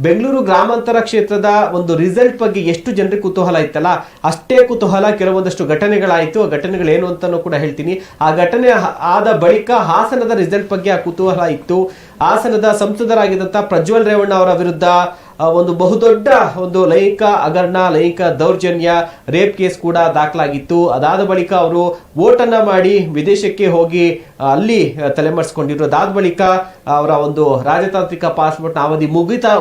ಬೆಂಗಳೂರು ಗ್ರಾಮಾಂತರ ಕ್ಷೇತ್ರದ ಒಂದು ರಿಸಲ್ಟ್ ಬಗ್ಗೆ ಎಷ್ಟು ಜನರಿಗೆ ಕುತೂಹಲ ಇತ್ತಲ್ಲ, ಅಷ್ಟೇ ಕುತೂಹಲ ಕೆಲವೊಂದಷ್ಟು ಘಟನೆಗಳಾಯಿತು. ಆ ಘಟನೆಗಳೇನು ಅಂತಾನೂ ಕೂಡ ಹೇಳ್ತೀನಿ. ಆ ಘಟನೆ ಆದ ಬಳಿಕ ಹಾಸನದ ರಿಸಲ್ಟ್ ಬಗ್ಗೆ ಆ ಕುತೂಹಲ ಇತ್ತು. ಹಾಸನದ ಸಂಸದರಾಗಿದ್ದಂಥ ಪ್ರಜ್ವಲ್ ರೇವಣ್ಣ ಅವರ ವಿರುದ್ಧ ಒಂದು ಬಹುದೊಡ್ಡ ಒಂದು ಲೈಂಗಿಕ ಹಗರಣ, ಲೈಂಗಿಕ ದೌರ್ಜನ್ಯ, ರೇಪ್ ಕೇಸ್ ಕೂಡ ದಾಖಲಾಗಿತ್ತು. ಅದಾದ ಬಳಿಕ ಅವರು ವೋಟನ್ನ ಮಾಡಿ ವಿದೇಶಕ್ಕೆ ಹೋಗಿ ಅಲ್ಲಿ ತಲೆಮರೆಸ್ಕೊಂಡಿದ್ರು. ಅದಾದ ಬಳಿಕ ಅವರ ಒಂದು ರಾಜತಾಂತ್ರಿಕ ಪಾಸ್ಪೋರ್ಟ್ ಅವಧಿ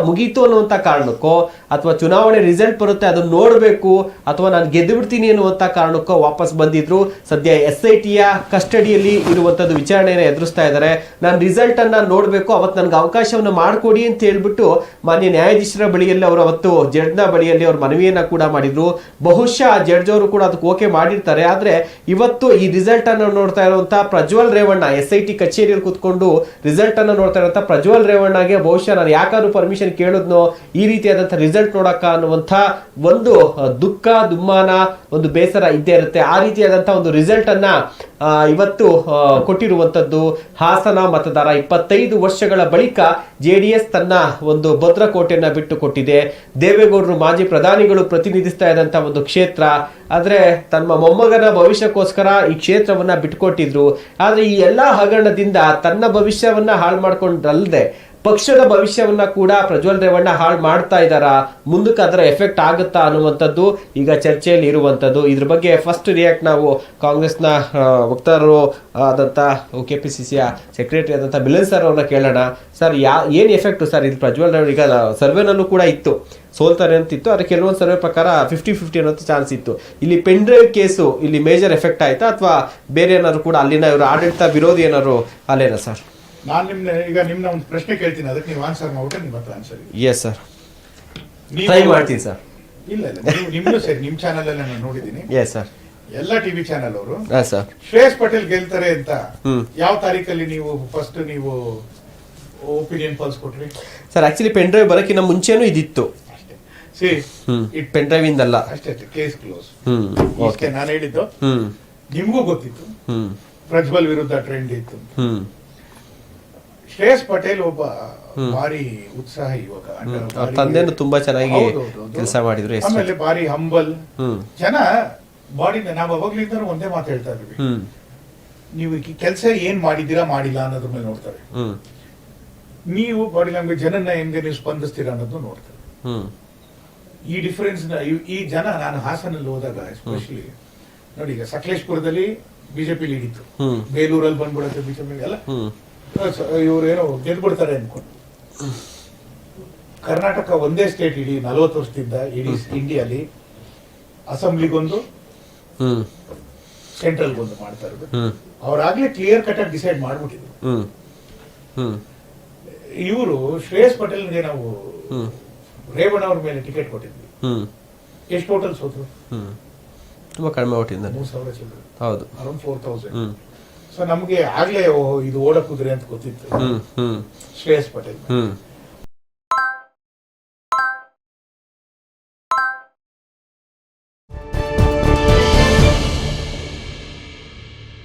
ಮುಗೀತು ಅನ್ನುವಂಥ ಕಾರಣಕ್ಕೋ ಅಥವಾ ಚುನಾವಣೆ ರಿಸಲ್ಟ್ ಬರುತ್ತೆ ಅದನ್ನು ನೋಡಬೇಕು ಅಥವಾ ನಾನು ಗೆದ್ದು ಬಿಡ್ತೀನಿ ಅನ್ನುವಂಥ ಕಾರಣಕ್ಕೋ ವಾಪಸ್ ಬಂದಿದ್ರು. ಸದ್ಯ SITಯ ಕಸ್ಟಡಿಯಲ್ಲಿ ಇರುವಂಥದ್ದು ವಿಚಾರಣೆಯನ್ನು ಎದುರಿಸ್ತಾ ಇದ್ದಾರೆ. ನಾನು ರಿಸಲ್ಟ್ ಅನ್ನ ನೋಡಬೇಕು, ಅವತ್ತು ನನಗೆ ಅವಕಾಶವನ್ನು ಮಾಡಿಕೊಡಿ ಅಂತ ಹೇಳ್ಬಿಟ್ಟು ಮಾನ್ಯ ನ್ಯಾಯಾಧೀಶರ ಬಳಿಯಲ್ಲಿ ಅವರು ಅವತ್ತು ಜಡ್ಜ್ನ ಬಳಿಯಲ್ಲಿ ಅವರು ಮನವಿಯನ್ನ ಕೂಡ ಮಾಡಿದ್ರು. ಬಹುಶಃ ಜಡ್ಜ್ ಅವರು ಕೂಡ ಅದಕ್ಕೆ ಓಕೆ ಮಾಡಿರ್ತಾರೆ. ಆದ್ರೆ ಇವತ್ತು ಈ ರಿಸಲ್ಟ್ ಅನ್ನು ನೋಡ್ತಾ ಇರುವಂತಹ ಪ್ರಜ್ವಲ್ ರೇವಣ್ಣ SIT ಕಚೇರಿಯಲ್ಲಿ ಕೂತ್ಕೊಂಡು ರಿಸಲ್ಟ್ ಅನ್ನು ನೋಡ್ತಾ ಇರುವಂತಹ ಪ್ರಜ್ವಲ್ ರೇವಣ್ಣಗೆ ಬಹುಶಃ ನಾನು ಯಾಕಾದ್ರೂ ಪರ್ಮಿಷನ್ ಕೇಳಿದ್ನೋ ಈ ರೀತಿಯಾದಂತಹ ರಿಸಲ್ಟ್ ನೋಡಕ್ಕ ಅನ್ನುವಂಥ ಒಂದು ದುಃಖ, ದುಮ್ಮಾನ, ಒಂದು ಬೇಸರ ಇದ್ದೇ ಇರುತ್ತೆ. ಆ ರೀತಿಯಾದಂತಹ ಒಂದು ರಿಸಲ್ಟ್ ಅನ್ನ ಇವತ್ತು ಕೊಟ್ಟಿರುವಂತದ್ದು ಹಾಸನ ಮತದಾರ 25 ವರ್ಷಗಳ ಬಳಿಕ JDS ತನ್ನ ಒಂದು ಭದ್ರಕೋಟೆಯನ್ನ ಬಿಟ್ಟು ಕೊಟ್ಟಿದೆ. ದೇವೇಗೌಡರು ಮಾಜಿ ಪ್ರಧಾನಿಗಳು ಪ್ರತಿನಿಧಿಸ್ತಾ ಇದ್ದಂತ ಒಂದು ಕ್ಷೇತ್ರ, ಆದ್ರೆ ತನ್ನ ಮೊಮ್ಮಗನ ಭವಿಷ್ಯಕ್ಕೋಸ್ಕರ ಈ ಕ್ಷೇತ್ರವನ್ನ ಬಿಟ್ಟುಕೊಟ್ಟಿದ್ರು. ಆದ್ರೆ ಈ ಎಲ್ಲಾ ಹಗರಣದಿಂದ ತನ್ನ ಭವಿಷ್ಯವನ್ನ ಹಾಳು ಮಾಡ್ಕೊಂಡ್ರಲ್ಲದೆ ಪಕ್ಷದ ಭವಿಷ್ಯವನ್ನ ಕೂಡ ಪ್ರಜ್ವಲ್ ರೇವಣ್ಣ ಹಾಳು ಮಾಡ್ತಾ ಇದ್ದಾರಾ, ಮುಂದಕ್ಕೆ ಅದರ ಎಫೆಕ್ಟ್ ಆಗುತ್ತಾ ಅನ್ನುವಂಥದ್ದು ಈಗ ಚರ್ಚೆಯಲ್ಲಿ ಇರುವಂಥದ್ದು. ಇದ್ರ ಬಗ್ಗೆ ಫಸ್ಟ್ ರಿಯಾಕ್ಟ್ ನಾವು ಕಾಂಗ್ರೆಸ್ನ ವಕ್ತಾರರು ಆದಂಥ KPCCಯ ಸೆಕ್ರೆಟರಿ ಆದಂಥ ಮಿಲನ್ ಸರ್ ಅವ್ರನ್ನ ಕೇಳೋಣ. ಸರ್, ಏನು ಎಫೆಕ್ಟು ಸರ್ ಇದು ಪ್ರಜ್ವಲ್ ರೇವಣ್ಣ? ಈಗ ಸರ್ವೆನಲ್ಲೂ ಕೂಡ ಇತ್ತು ಸೋಲ್ತಾರೆ ಅಂತಿತ್ತು, ಅದಕ್ಕೆ ಕೆಲವೊಂದು ಸರ್ವೆ ಪ್ರಕಾರ 50-50 ಅನ್ನೋ ಚಾನ್ಸ್ ಇತ್ತು. ಇಲ್ಲಿ ಪೆನ್ ಡ್ರೈವ್ ಕೇಸು ಇಲ್ಲಿ ಮೇಜರ್ ಎಫೆಕ್ಟ್ ಆಯ್ತಾ ಅಥವಾ ಬೇರೆ ಏನಾದ್ರು ಕೂಡ ಅಲ್ಲಿನ ಇವರು ಆಡಳಿತ ವಿರೋಧಿ ಏನಾದ್ರು ಅಲ್ಲೇನಾ ಸರ್? ನಾನು ನಿಮ್ನ ಒಂದು ಪ್ರಶ್ನೆ ಕೇಳ್ತೀನಿ, ಅದಕ್ಕೆ ನೀವು ಆನ್ಸರ್ ಮಾಡ್ಬಿಟ್ಟು ನಿಮ್ಮ ಹತ್ರ ಆನ್ಸರ್. ಎಸ್ ಸರ್, ಟ್ರೈ ಮಾಡ್ತೀನಿ ಸರ್. ಇಲ್ಲ ನಿಮ್ದು ಸರಿ, ನಿಮ್ ಚಾನಲ್ ಅಲ್ಲಿ ನಾನು ನೋಡಿದ್ದೀನಿ. ಎಸ್ ಸರ್, ಎಲ್ಲ ಟಿವಿ ಚಾನಲ್ ಅವರು ಸರ್ ಶ್ರೇಯಸ್ ಪಟೇಲ್ ಗೆಲ್ತಾರೆ ಅಂತ ಯಾವ ತಾರೀಕಲ್ಲಿ ನೀವು ಫಸ್ಟ್ ನೀವು ಒಪಿನಿಯನ್ ಪಲ್ಸ್ ಕೊಟ್ರಿ ಸರ್? ಆಕ್ಚುಲಿ ಪೆನ್ ಡ್ರೈವ್ ಬರೋಕ್ಕಿಂತ ಮುಂಚೆನೂ ಇದಿತ್ತು. ಪೆನ್ ಡ್ರೈವ್ ಇಂದಲ್ಲ ಅಷ್ಟೇ, ಕೇಸ್ ಕ್ಲೋಸ್. ಓಕೆ, ನಾನು ಹೇಳಿದ್ದು ನಿಮ್ಗೂ ಗೊತ್ತಿತ್ತು ಪ್ರಜ್ವಲ್ ವಿರುದ್ಧ ಟ್ರೆಂಡ್ ಇತ್ತು. ಶ್ರೇಯಸ್ ಪಟೇಲ್ ಒಬ್ಬ ಭಾರಿ ಉತ್ಸಾಹ ಯುವಕ, ತಂದೆನು ತುಂಬಾ ಚೆನ್ನಾಗಿ ಕೆಲಸ ಮಾಡಿದ್ರು. ಆಮೇಲೆ ಭಾರಿ ಹಂಬಲ್ ಜನ. ಬಾಡಿನ ನಾವು ಅವಾಗ್ಲಿಂದ ಒಂದೇ ಮಾತು ಹೇಳ್ತಾ ಇದ್ವಿ, ನೀವು ಕೆಲಸ ಏನ್ ಮಾಡಿದ್ದೀರಾ ಮಾಡಿಲ್ಲ ಅನ್ನೋದ್ರ ಮೇಲೆ ನೋಡ್ತಾರೆ. ನೀವು ಬಾಡಿ ಲ್ಯಾಂಗ್ವೇಜ್ ಜನನ ಹೆಂಗೆ ನೀವು ಸ್ಪಂದಿಸ್ತೀರಾ ಅನ್ನೋದು ನೋಡ್ತಾರೆ. ಈ ಡಿಫರೆನ್ಸ್ ಈ ಜನ, ನಾನು ಹಾಸನಲ್ಲಿ ಹೋದಾಗ ಎಸ್ಪೆಷಲಿ ನೋಡಿ, ಈಗ ಸಕಲೇಶ್ಪುರದಲ್ಲಿ ಬಿಜೆಪಿ ಲೀಡಿತ್ತು, ಬೇಲೂರಲ್ಲಿ ಬಂದ್ಬಿಡುತ್ತೆ ಬಿಜೆಪಿ ಎಲ್ಲ, ಇವ್ರೇನೋ ಗೆದ್ಬಿಡ್ತಾರೆ ಅನ್ಕೊಂಡು. ಕರ್ನಾಟಕ ಒಂದೇ ಸ್ಟೇಟ್ ಇಡೀ 40 ವರ್ಷದಿಂದ ಇಡೀ ಇಂಡಿಯಾಲಿ ಅಸೆಂಬ್ಲಿಗೊಂದು ಸೆಂಟ್ರಲ್ಗೊಂದು ಮಾಡ್ತಾ ಇರೋದು. ಅವ್ರಾಗ್ಲೇ ಕ್ಲಿಯರ್ ಕಟ್ ಆಗಿ ಡಿಸೈಡ್ ಮಾಡ್ಬಿಟ್ಟಿದ್ರು. ಇವರು ಶ್ರೇಯಸ್ ಪಟೇಲ್ಗೆ ನಾವು ರೇವಣ್ಣ ಅವ್ರ ಮೇಲೆ ಟಿಕೆಟ್ ಕೊಟ್ಟಿದ್ವಿ. ಎಷ್ಟು ಟೋಟಲ್ ಸೋತರು? ತುಂಬಾ ಕಡಿಮೆ ಓಟಿಂದ 3,000 ಚಿಲ್ಲರೆ, ಹೌದು, ಅರೌಂಡ್ 4,000. ಸೊ ನಮ್ಗೆ ಆಗ್ಲೇ ಇದು ಓಡ ಕುದುರೆ ಅಂತ ಗೊತ್ತಿತ್ತು ಶ್ರೇಯಸ್ ಪಟೇಲ್.